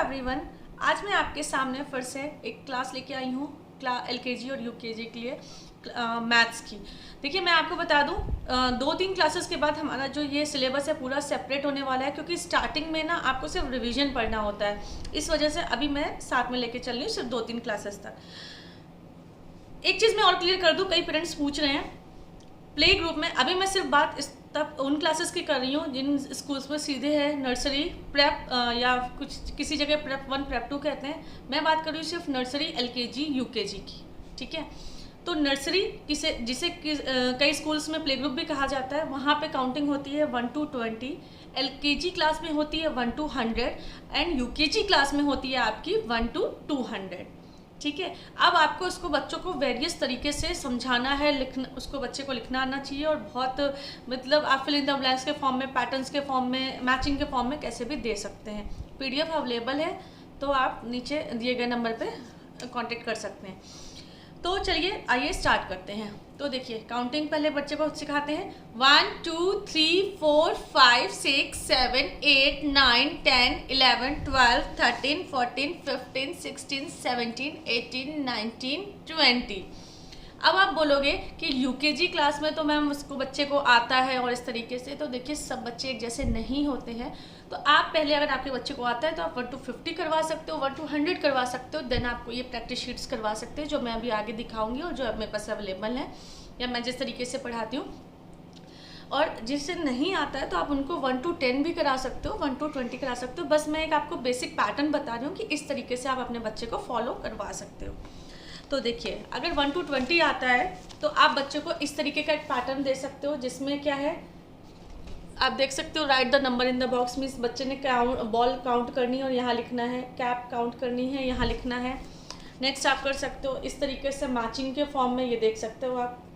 Everyone, आज मैं आपके सामने फिर से एक क्लास लेके आई हूँ एलकेजी और यूकेजी के लिए मैथ्स की। देखिए मैं आपको बता दूँ 2-3 क्लासेस के बाद हमारा जो ये सिलेबस है पूरा सेपरेट होने वाला है, क्योंकि स्टार्टिंग में ना आपको सिर्फ रिवीजन पढ़ना होता है। इस वजह से अभी मैं साथ में लेके चल रही हूँ सिर्फ 2-3 क्लासेस तक। एक चीज़ मैं और क्लियर कर दूँ, कई पेरेंट्स पूछ रहे हैं प्ले ग्रुप में, अभी मैं सिर्फ बात तब उन क्लासेस की कर रही हूँ जिन स्कूल्स में सीधे है नर्सरी प्रेप या कुछ किसी जगह प्रेप 1 प्रेप 2 कहते हैं। मैं बात कर रही हूँ सिर्फ नर्सरी एलकेजी यूकेजी की, ठीक है। तो नर्सरी जिसे कई स्कूल्स में प्ले ग्रुप भी कहा जाता है, वहाँ पे काउंटिंग होती है 1 to 20। एलकेजी क्लास में होती है 1 to 100 एंड यूकेजी क्लास में होती है आपकी 1 to 200, ठीक है। अब आपको उसको बच्चों को वेरियस तरीके से समझाना है, लिखना, उसको बच्चे को लिखना आना चाहिए और बहुत मतलब आप फिल इन द ब्लैंक्स के फॉर्म में, पैटर्न्स के फॉर्म में, मैचिंग के फॉर्म में कैसे भी दे सकते हैं। पीडीएफ अवेलेबल है, तो आप नीचे दिए गए नंबर पे कांटेक्ट कर सकते हैं। तो चलिए आइए स्टार्ट करते हैं। तो देखिए काउंटिंग पहले बच्चे को सिखाते हैं 1 2 3 4 5 6 7 8 9 10 11 12 13 14 15 16 17 18 19 20। अब आप बोलोगे कि यूकेजी क्लास में तो मैम उसको बच्चे को आता है और इस तरीके से, तो देखिए सब बच्चे एक जैसे नहीं होते हैं। तो आप पहले अगर आपके बच्चे को आता है तो आप 1 to 50 करवा सकते हो, 1 to 100 करवा सकते हो, देन आपको ये प्रैक्टिस शीट्स करवा सकते हैं जो मैं अभी आगे दिखाऊंगी और जो अब मेरे पास अवेलेबल है या मैं जिस तरीके से पढ़ाती हूँ। और जिससे नहीं आता है तो आप उनको 1 to 10 भी करा सकते हो, 1 to 20 करा सकते हो। बस मैं एक आपको बेसिक पैटर्न बता रही हूँ कि इस तरीके से आप अपने बच्चे को फॉलो करवा सकते हो। तो देखिए अगर 1 to 20 आता है तो आप बच्चे को इस तरीके का एक पैटर्न दे सकते हो, जिसमें क्या है आप देख सकते हो, right the number in the box means बच्चे ने बॉल काउंट करनी है और यहाँ लिखना है, कैप काउंट करनी है, यहाँ लिखना है। नेक्स्ट आप कर सकते हो इस तरीके से मैचिंग के फॉर्म में, ये देख सकते हो आप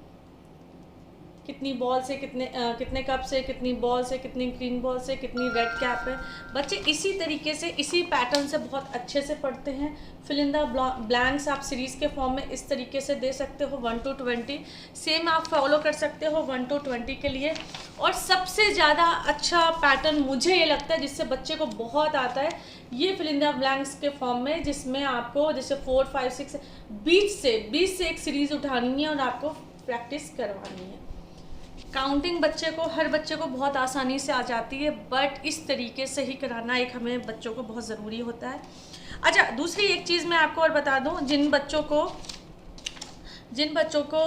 कितनी बॉल से कितने कप से, कितनी बॉल से, कितनी ग्रीन बॉल से, कितनी रेड कैप है। बच्चे इसी तरीके से इसी पैटर्न से बहुत अच्छे से पढ़ते हैं। फिल इन द ब्लैंक्स आप सीरीज़ के फॉर्म में इस तरीके से दे सकते हो 1 to 20। सेम आप फॉलो कर सकते हो 1 to 20 के लिए। और सबसे ज़्यादा अच्छा पैटर्न मुझे ये लगता है जिससे बच्चे को बहुत आता है, ये फिल इन द ब्लैंक्स के फॉर्म में, जिसमें आपको जैसे 4 5 6 20 से एक सीरीज़ उठानी है और आपको प्रैक्टिस करवानी है। काउंटिंग बच्चे को, हर बच्चे को बहुत आसानी से आ जाती है, बट इस तरीके से ही कराना एक हमें बच्चों को बहुत ज़रूरी होता है। अच्छा, दूसरी एक चीज़ मैं आपको और बता दूं, जिन बच्चों को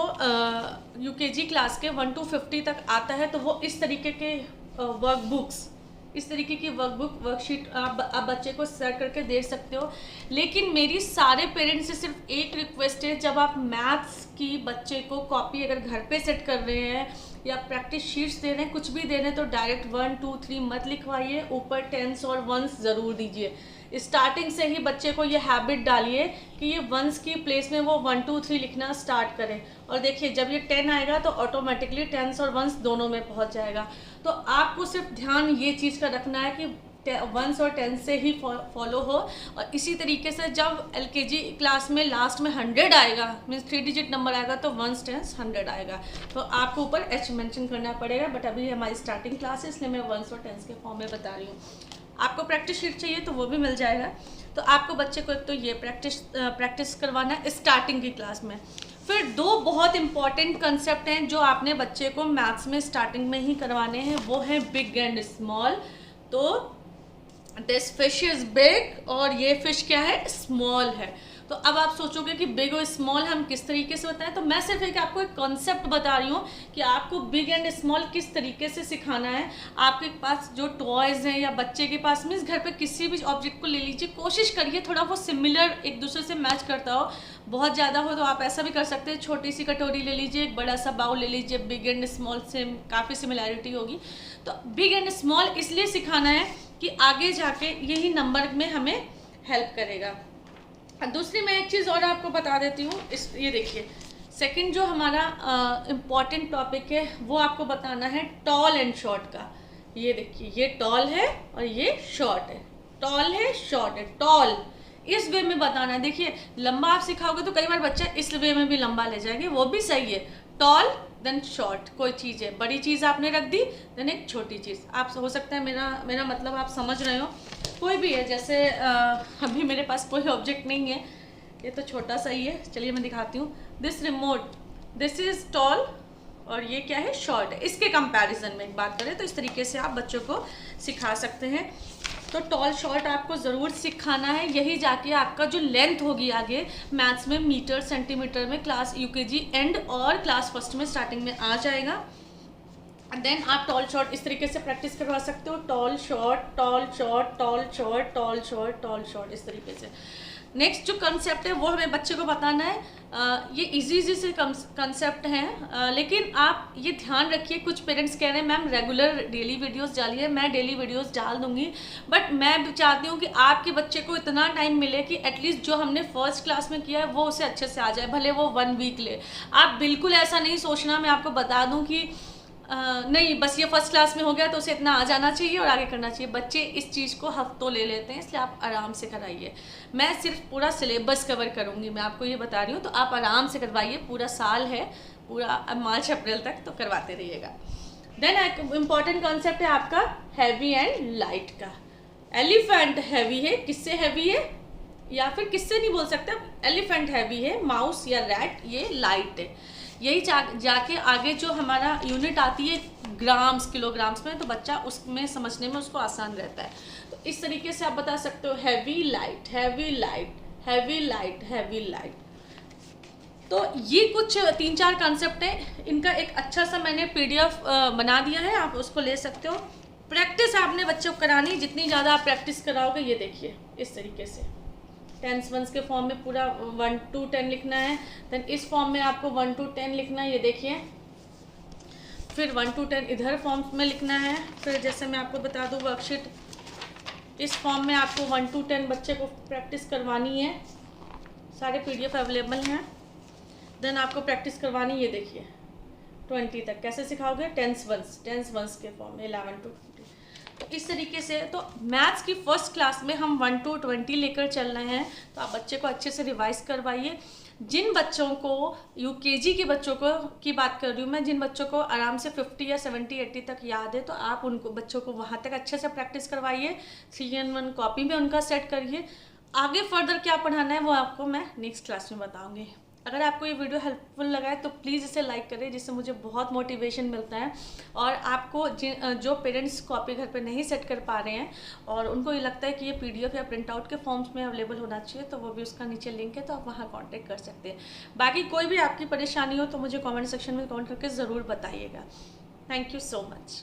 यूकेजी क्लास के 1 to 50 तक आता है तो वो इस तरीके के वर्कबुक्स, इस तरीके की वर्कशीट आप बच्चे को सेट करके दे सकते हो। लेकिन मेरी सारे पेरेंट्स से सिर्फ एक रिक्वेस्ट है, जब आप मैथ्स की बच्चे को कॉपी अगर घर पे सेट कर रहे हैं या प्रैक्टिस शीट्स दे रहे हैं, कुछ भी दे रहे हैं, तो डायरेक्ट 1 2 3 मत लिखवाइए, ऊपर टेंस और वंस ज़रूर दीजिए। स्टार्टिंग से ही बच्चे को ये हैबिट डालिए कि ये वंस की प्लेस में वो 1 2 3 लिखना स्टार्ट करें। और देखिए जब ये 10 आएगा तो ऑटोमेटिकली टेंस और वंस दोनों में पहुंच जाएगा। तो आपको सिर्फ ध्यान ये चीज़ का रखना है कि वंस और टेंस से ही फॉलो हो। और इसी तरीके से जब एलकेजी क्लास में लास्ट में 100 आएगा, मीन्स 3 डिजिट नंबर आएगा, तो वंस टेंस 100 आएगा, तो आपको ऊपर एच मेंशन करना पड़ेगा। बट अभी हमारी स्टार्टिंग क्लास है इसलिए मैं वंस और टेंस के फॉर्म में बता रही हूँ। आपको प्रैक्टिस शीट चाहिए तो वो भी मिल जाएगा। तो आपको बच्चे को एक तो ये प्रैक्टिस करवाना है स्टार्टिंग की क्लास में। फिर 2 बहुत इंपॉर्टेंट कंसेप्ट हैं जो आपने बच्चे को मैथ्स में स्टार्टिंग में ही करवाने हैं, वो है बिग एंड स्मॉल। तो दिस फिश इज बिग और ये फिश क्या है, स्मॉल है। तो अब आप सोचोगे कि बिग और स्मॉल हम किस तरीके से बताएं, तो मैं सिर्फ आपको एक कॉन्सेप्ट बता रही हूँ कि आपको बिग एंड स्मॉल किस तरीके से सिखाना है। आपके पास जो टॉयज़ हैं या बच्चे के पास मीन्स घर पे किसी भी ऑब्जेक्ट को ले लीजिए, कोशिश करिए थोड़ा वो सिमिलर एक दूसरे से मैच करता हो। बहुत ज़्यादा हो तो आप ऐसा भी कर सकते हैं, छोटी सी कटोरी ले लीजिए, एक बड़ा सा बाउल ले लीजिए, बिग एंड स्मॉल से काफ़ी सिमिलैरिटी होगी। तो बिग एंड स्मॉल इसलिए सिखाना है कि आगे जाके यही नंबर में हमें हेल्प करेगा। दूसरी मैं एक चीज़ और आपको बता देती हूँ, ये देखिए सेकंड जो हमारा इम्पॉर्टेंट टॉपिक है वो आपको बताना है टॉल एंड शॉर्ट का। ये देखिए ये टॉल है और ये शॉर्ट है, टॉल है शॉर्ट है। टॉल इस वे में बताना है। देखिए लंबा आप सिखाओगे तो कई बार बच्चा इस वे में भी लंबा ले जाएंगे, वो भी सही है। टॉल देन शॉर्ट, कोई चीज़ है, बड़ी चीज़ आपने रख दी, देन एक छोटी चीज़। आप हो सकता है मेरा मतलब आप समझ रहे हो। कोई भी है, जैसे अभी मेरे पास कोई ऑब्जेक्ट नहीं है, ये तो छोटा सा ही है, चलिए मैं दिखाती हूँ। This remote, this is tall और ये क्या है, शॉर्ट है। इसके कंपैरिजन में एक बात करें तो इस तरीके से आप बच्चों को सिखा सकते हैं। तो टॉल शॉर्ट आपको ज़रूर सिखाना है, यही जाके आपका जो लेंथ होगी आगे मैथ्स में मीटर सेंटीमीटर में क्लास यूकेजी एंड और क्लास फर्स्ट में स्टार्टिंग में आ जाएगा। देन आप टॉल शॉर्ट इस तरीके से प्रैक्टिस करवा सकते हो, tall short tall short tall short tall short tall short, इस तरीके से। नेक्स्ट जो कंसेप्ट है वो हमें बच्चे को बताना है। ये इजी से कंसेप्ट हैं, लेकिन आप ये ध्यान रखिए, कुछ पेरेंट्स कह रहे हैं मैम रेगुलर डेली वीडियोस डालिए, मैं डेली वीडियोस डाल दूंगी, बट मैं चाहती हूँ कि आपके बच्चे को इतना टाइम मिले कि एटलीस्ट जो हमने फर्स्ट क्लास में किया है वो उसे अच्छे से आ जाए, भले वो 1 वीक ले। आप बिल्कुल ऐसा नहीं सोचना, मैं आपको बता दूँ कि नहीं बस ये फर्स्ट क्लास में हो गया तो उसे इतना आ जाना चाहिए और आगे करना चाहिए। बच्चे इस चीज़ को हफ्तों ले लेते हैं, इसलिए आप आराम से कराइए। मैं सिर्फ पूरा सिलेबस कवर करूँगी, मैं आपको ये बता रही हूँ, तो आप आराम से करवाइए। पूरा साल है, पूरा मार्च अप्रैल तक, तो करवाते रहिएगा। देन एक इम्पॉर्टेंट कॉन्सेप्ट है आपका हैवी एंड लाइट का। एलिफेंट हैवी है, किससे हैवी है या फिर किससे नहीं बोल सकते, एलिफेंट हैवी है, माउस या रैट ये लाइट है। यही जाके आगे जो हमारा यूनिट आती है ग्राम्स किलोग्राम्स में, तो बच्चा उसमें समझने में उसको आसान रहता है। तो इस तरीके से आप बता सकते हो heavy light heavy light heavy light heavy light. तो ये कुछ 3-4 कॉन्सेप्ट है, इनका एक अच्छा सा मैंने PDF बना दिया है, आप उसको ले सकते हो। प्रैक्टिस आपने बच्चों को करानी, जितनी ज़्यादा आप प्रैक्टिस कराओगे, ये देखिए इस तरीके से टेंस वंस के फॉर्म में पूरा 1 to 10 लिखना है। देन इस फॉर्म में आपको 1 to 10 लिखना है, ये देखिए। फिर 1 to 10 इधर फॉर्म में लिखना है। फिर जैसे मैं आपको बता दूँ वर्कशीट, इस फॉर्म में आपको 1 to 10 बच्चे को प्रैक्टिस करवानी है। सारे PDF अवेलेबल हैं। देन आपको प्रैक्टिस करवानी, ये देखिए 20 तक। कैसे सिखाओगे, टेंस वंस के फॉर्म में 11 to 20। तो इस तरीके से तो मैथ्स की फर्स्ट क्लास में हम 1 to 20 लेकर चल रहे हैं, तो आप बच्चे को अच्छे से रिवाइज करवाइए। जिन बच्चों को यूकेजी के बच्चों को की बात कर रही हूँ मैं, जिन बच्चों को आराम से 50 या 70 80 तक याद है, तो आप उनको बच्चों को वहाँ तक अच्छे से प्रैक्टिस करवाइए। 3 in 1 कॉपी में उनका सेट करिए। आगे फर्दर क्या पढ़ाना है वो आपको मैं नेक्स्ट क्लास में बताऊँगी। अगर आपको ये वीडियो हेल्पफुल लगा है तो प्लीज़ इसे लाइक करें, जिससे मुझे बहुत मोटिवेशन मिलता है। और आपको जो पेरेंट्स कॉपी घर पे नहीं सेट कर पा रहे हैं और उनको ये लगता है कि ये PDF या प्रिंट आउट के फॉर्म्स में अवेलेबल होना चाहिए, तो वो भी उसका नीचे लिंक है, तो आप वहाँ कॉन्टेक्ट कर सकते हैं। बाकी कोई भी आपकी परेशानी हो तो मुझे कॉमेंट सेक्शन में कमेंट करके ज़रूर बताइएगा। Thank you so much.